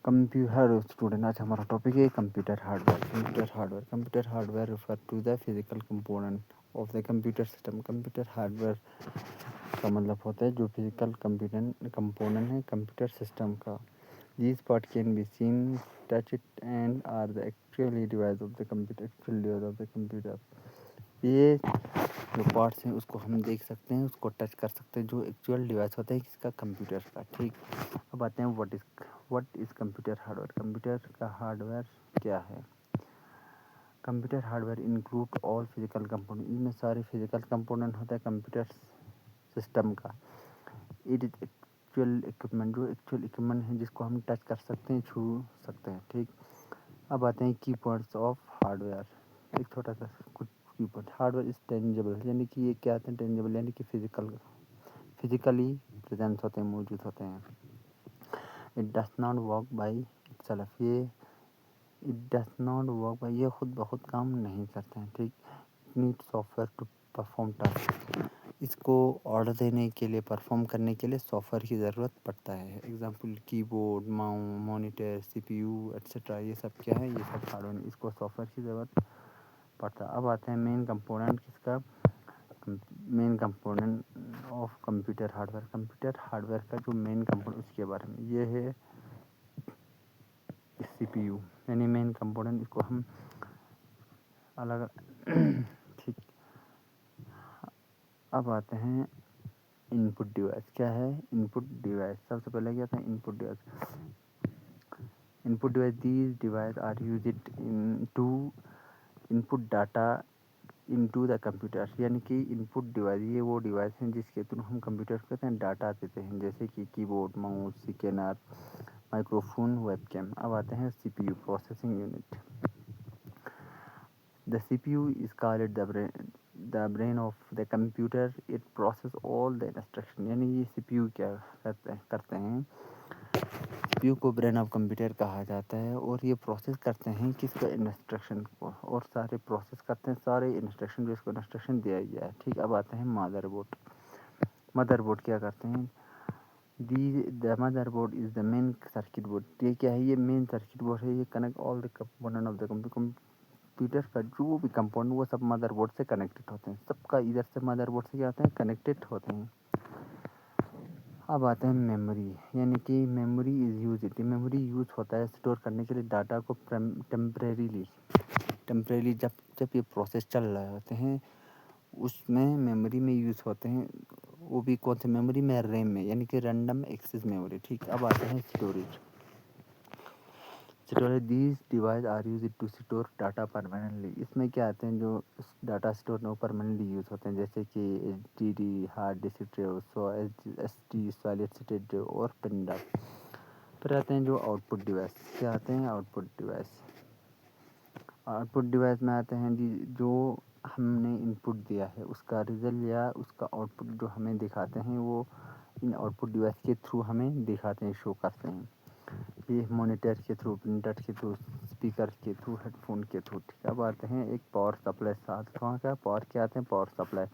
Hello student, आज हमारा topic है computer hardware. Computer hardware refer to the physical component of the computer system. Computer hardware का मतलब होता है जो फिजिकल कंपोनेंट है कंप्यूटर सिस्टम का। This part can be seen, touch it and are the actually device of the computer. ये जो parts हैं उसको हम देख सकते हैं, उसको टच कर सकते हैं, जो एक्चुअल डिवाइस होता है किसका, कंप्यूटर का। ठीक, अब आते हैं what is computer hardware. Computer का हार्डवेयर क्या है। Computer hardware include all physical component. इनमें सारे फिजिकल कंपोनेंट होता है कंप्यूटर सिस्टम का। इट इज एक्चुअल इक्विपमेंट, जो एक्चुअल इक्विपमेंट है जिसको हम टच कर सकते हैं, छू सकते हैं। ठीक, अब आते हैं की पॉइंट्स ऑफ हार्डवेयर। एक छोटा सा कुछ की पॉइंट। हार्डवेयर इज टेंजिबल, यानी कि ये क्या आते हैं, टेंजिबल यानी कि फिजिकली प्रेजेंस होते हैं, मौजूद होते हैं। It does not work by itself, ये खुद ब खुद काम नहीं करते हैं। ठीक, need software to perform task, इसको ऑर्डर देने के लिए, परफॉर्म करने के लिए सॉफ्टवेयर की ज़रूरत पड़ता है। Example keyboard, mouse, monitor, CPU etcetera, ये सब क्या है, ये सब हार्डवेयर, इसको सॉफ्टवेयर की ज़रूरत पड़ता है। अब आते हैं मेन कंपोनेंट किसका, main component of computer hardware. Computer hardware का जो मेन कंपोनेंट उसके बारे में, ये है सीपीयू, यानी मेन कंपोनेंट। इसको हम अलग ठीक, अब आते हैं इनपुट डिवाइस। क्या है इनपुट डिवाइस, सबसे पहले क्या था input device. These device are used in to input data into the computer, यानी कि इनपुट डिवाइस ये वो डिवाइस हैं जिसके थ्रू हम कंप्यूटर को कहते हैं डाटा देते हैं, जैसे कि keyboard, mouse, scanner, microphone, webcam. अब आते हैं CPU, processing unit. The CPU is called the brain of the computer. It process all the instruction, यानी ये CPU क्या करते हैं, CPU को ब्रेन ऑफ कंप्यूटर कहा जाता है, और ये प्रोसेस करते हैं किसको, इंस्ट्रक्शन को, और सारे प्रोसेस करते हैं सारे इंस्ट्रक्शन जो इसको इंस्ट्रक्शन दिया गया है। ठीक, अब आते हैं मदरबोर्ड क्या करते हैं। The motherboard is the main circuit board. ये क्या है, ये मेन सर्किट बोर्ड है, ये connect all the component of the computer का जो भी कंपोनेंट वो सब मदरबोर्ड से कनेक्टेड होते हैं। सबका इधर से मदरबोर्ड से क्या होते हैं, कनेक्टेड होते हैं। अब आते हैं मेमोरी, यानी कि मेमोरी इज मेमोरी यूज होता है स्टोर करने के लिए डाटा को टेम्परेरीली जब ये प्रोसेस चल रहे होते हैं उसमें मेमोरी में यूज़ होते हैं। वो भी कौन सी मेमोरी में, रैम में, यानी कि रैंडम एक्सेस मेमोरी। ठीक, अब आते हैं storage. These device are use to store data permanently. इसमें क्या आते हैं, जो डाटा स्टोर में परमानेंटली यूज़ होते हैं, जैसे कि HDD, hard disk drive, SD, solid state drive और पेन ड्राइव। फिर आते हैं जो आउटपुट डिवाइस। क्या आते हैं आउटपुट डिवाइस में आते हैं जो हमने इनपुट दिया है उसका रिजल्ट या उसका आउटपुट जो हमें दिखाते हैं, वो इन आउटपुट डिवाइस के थ्रू हमें दिखाते हैं, शो करते हैं। ये मॉनिटर के थ्रू, प्रिंटर के थ्रू, स्पीकर के थ्रू, हेडफोन के थ्रू। ठीक, अब आते हैं एक पावर सप्लाई। साथ वहाँ का पावर क्या आते हैं, power supply,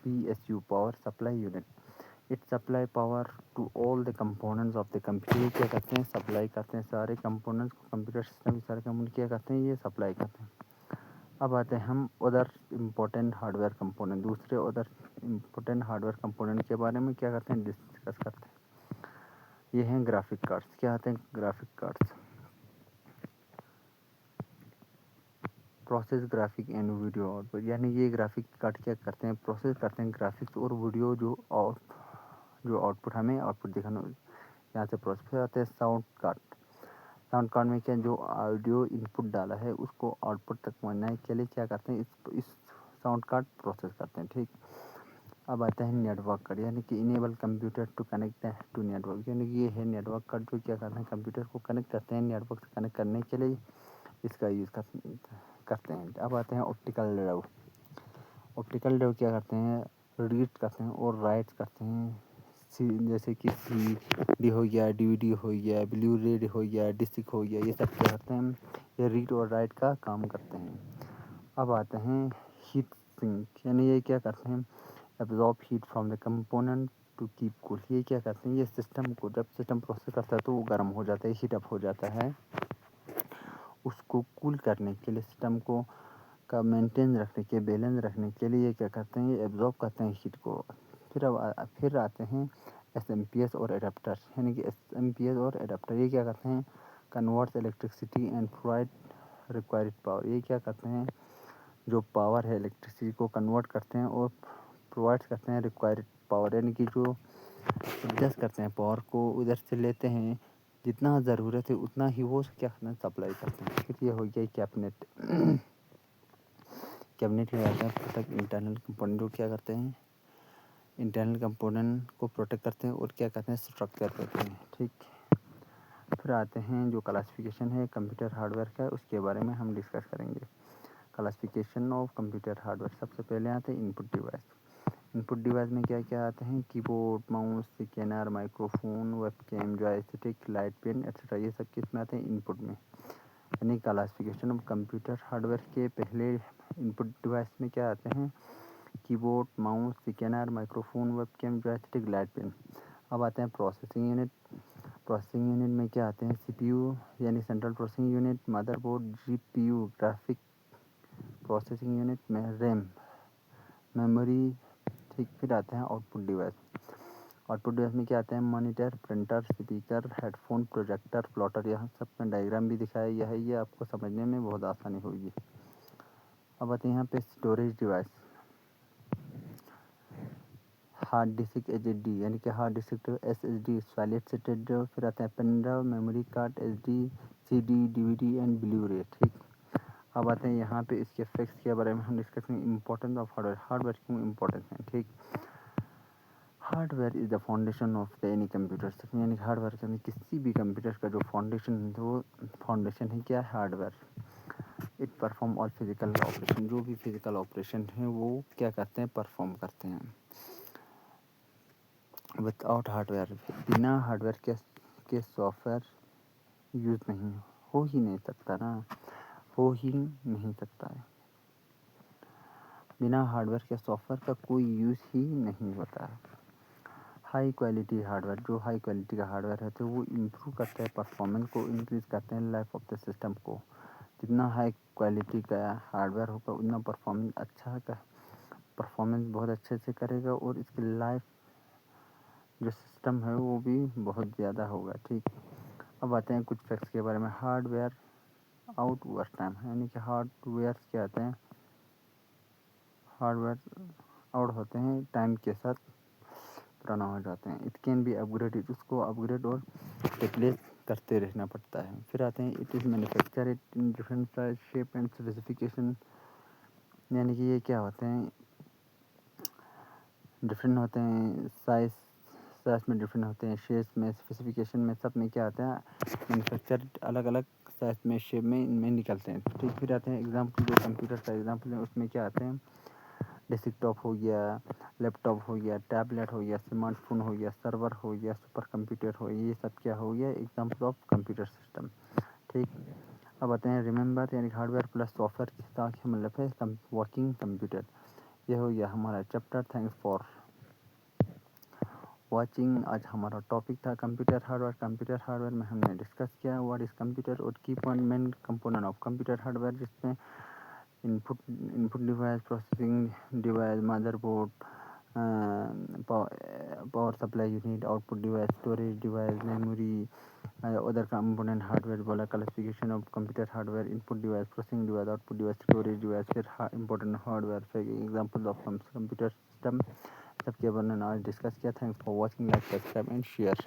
PSU, power supply unit. It supply power to all the components of the computer. ये क्या करते हैं, सप्लाई करते हैं सारे कंपोनेंट्स को, कंप्यूटर सिस्टम के सारे कंपोनेंट क्या करते हैं, ये सप्लाई करते हैं। अब आते हैं हम अदर इम्पोर्टेंट हार्डवेयर कंपोनेंट, दूसरे अदर इम्पोर्टेंट हार्डवेयर कंपोनेंट के बारे में क्या करते हैं, डिस्कस करते हैं। ये हैं ग्राफिक कार्ड्स। क्या आते हैं graphic cards, process graphic and video output, यानी ये ग्राफिक कार्ड क्या करते हैं, प्रोसेस करते हैं ग्राफिक्स और वीडियो जो आउटपुट हमें आउटपुट दिखाना, यहाँ से प्रोसेस आते हैं। साउंड कार्ड में क्या, जो ऑडियो इनपुट डाला है उसको आउटपुट तक पहुँचने के लिए क्या करते हैं, इस साउंड कार्ड प्रोसेस करते हैं। ठीक, अब आता है नेटवर्क कार्ड, यानी कि enable computer to connect to network, यानी कि ये है नेटवर्क कार्ड जो क्या करते हैं, कंप्यूटर को कनेक्ट करते हैं, नेटवर्क से कनेक्ट करने के लिए इसका यूज़ करते हैं। अब आते हैं ऑप्टिकल ड्राइव क्या करते हैं, रीड करते हैं और राइट करते हैं, जैसे कि CD हो गया, DVD हो गया, ब्लू रे हो गया, डिस्क हो गया, ये सब क्या करते हैं, ये रीड और राइट का काम करते हैं। अब आते हैं हीट सिंक, यानी ये क्या करते हैं, absorb heat from the component to keep cool. ये क्या करते हैं, ये सिस्टम को जब सिस्टम प्रोसेस करता है तो वो गर्म हो जाता है, हीटअप हो जाता है। उसको कूल करने के लिए सिस्टम को का मेंटेन रखने के, बैलेंस रखने के लिए ये क्या करते हैं, ये एब्जॉर्ब करते हैं हीट को। फिर आते हैं एसएमपीएस और एडाप्टर, यानी कि एसएमपीएस और एडाप्टर ये क्या करते हैं, converts electricity and provide required power. ये क्या करते हैं, जो पावर है इलेक्ट्रिसिटी को कन्वर्ट करते हैं और प्रोवाइड करते हैं रिक्वायर्ड पावर, यानी कि जो एडजस्ट करते हैं पावर को, उधर से लेते हैं जितना ज़रूरत है उतना ही वो क्या करते हैं, सप्लाई करते हैं। फिर ये हो गया कैबिनेट। कैबिनेट में आता है प्रोटेक्ट इंटरनल कंपोनेंट, जो क्या करते हैं, इंटरनल कंपोनेंट को प्रोटेक्ट करते हैं और क्या करते हैं, स्ट्रक्चर करते हैं। ठीक, फिर आते हैं जो क्लासिफिकेशन है कंप्यूटर हार्डवेयर का, उसके बारे में हम डिस्कस करेंगे। क्लासिफिकेशन ऑफ कंप्यूटर हार्डवेयर, सबसे पहले आते हैं इनपुट डिवाइस। इनपुट डिवाइस में क्या क्या आते हैं, keyboard, mouse, scanner, microphone, webcam, joystick, light pen etcetera, ये सब किस में आते हैं, इनपुट में। यानी क्लासिफिकेशन ऑफ कंप्यूटर हार्डवेयर के पहले इनपुट डिवाइस में क्या आते हैं, keyboard, mouse, scanner, microphone, webcam, joystick, light pen. अब आते हैं प्रोसेसिंग यूनिट। प्रोसेसिंग यूनिट में क्या आते हैं, सीपीयू यानी central processing unit, motherboard, GPU graphic processing unit में, रैम, मेमोरी। ठीक, फिर आते हैं आउटपुट डिवाइस। आउटपुट डिवाइस में क्या आते हैं, monitor, printer, speaker, headphone, projector, plotter. यहाँ सब में डायग्राम भी दिखाया गया है, ये आपको समझने में बहुत आसानी होगी। अब आते हैं यहाँ पे storage device. Hard disk HD, यानी कि hard disk SSD, solid state drive. फिर आता है pen drive, memory card, SD, CD, DVD and blu ray. ठीक, अब आते हैं यहाँ पे इसके फैक्ट्स के बारे में हम डिस्कस करेंगे। इंपॉर्टेंस ऑफ हार्डवेयर, हार्डवेयर क्यों इंपॉर्टेंट है। ठीक, hardware is the foundation of the any computer system, यानी हार्डवेयर का किसी भी कंप्यूटर का जो फाउंडेशन है, वो फाउंडेशन है क्या, hardware. It perform all physical operation, जो भी फिजिकल ऑपरेशन है वो क्या करते हैं, परफॉर्म करते हैं। विदाउट हार्डवेयर, बिना हार्डवेयर के सॉफ्टवेयर यूज़ नहीं हो ही नहीं सकता ना, हो ही नहीं सकता है। बिना हार्डवेयर के सॉफ्टवेयर का कोई यूज़ ही नहीं होता है। हाई क्वालिटी हार्डवेयर, जो हाई क्वालिटी का हार्डवेयर है तो वो इम्प्रूव करते हैं परफॉर्मेंस को, इंक्रीज़ करते हैं लाइफ ऑफ द सिस्टम को। जितना हाई क्वालिटी का हार्डवेयर होगा उतना परफॉर्मेंस अच्छा का परफॉर्मेंस बहुत अच्छे से करेगा और इसकी लाइफ जो सिस्टम है वो भी बहुत ज़्यादा होगा। ठीक, अब आते हैं कुछ फैक्ट्स के बारे में। हार्डवेयर आउट ओवर टाइम, यानी कि हार्डवेयर क्या आते हैं, हार्डवेयर आउट होते हैं टाइम के साथ पुराना हो जाते हैं। इट कैन बी अपग्रेडेड, उसको अपग्रेड और रिप्लेस करते रहना पड़ता है। फिर आते हैं it is manufactured in different size, shape and specification, यानी कि ये क्या होते हैं, डिफरेंट होते हैं, साइज में डिफरेंट होते हैं, शेप में, स्पेसिफिकेशन में, सब में क्या आता है, मैन्युफैक्चर्ड अलग अलग साइज में, शेप में इनमें निकलते हैं। ठीक, फिर आते हैं एग्जाम्पल, जो कंप्यूटर का एग्जाम्पल है उसमें क्या आते हैं, डेस्कटॉप हो गया, लैपटॉप हो गया, टैबलेट हो गया, स्मार्टफोन हो गया, सर्वर हो गया, सुपर कंप्यूटर हो गया, ये सब क्या हो गया, एग्जाम्पल ऑफ कंप्यूटर सिस्टम। ठीक, अब आते हैं रिमेंबर, यानी हार्डवेयर प्लस सॉफ्टवेयर के साथ मतलब है वर्किंग कंप्यूटर। ये हो गया हमारा चैप्टर। Thanks for watching. आज हमारा टॉपिक था कंप्यूटर हार्डवेयर। कंप्यूटर हार्डवेयर में हमने डिस्कस किया व्हाट इज़ कंप्यूटर और की point main component of computer hardware, जिसमें input device, processing device, motherboard, power supply unit, output device, storage device, memory, other component hardware बोला। Classification of computer hardware, input device, processing device, output device, storage device, फिर important hardware, फिर example of computer system, सबके बारे में आज discuss किया। Thanks for watching, like, subscribe and share.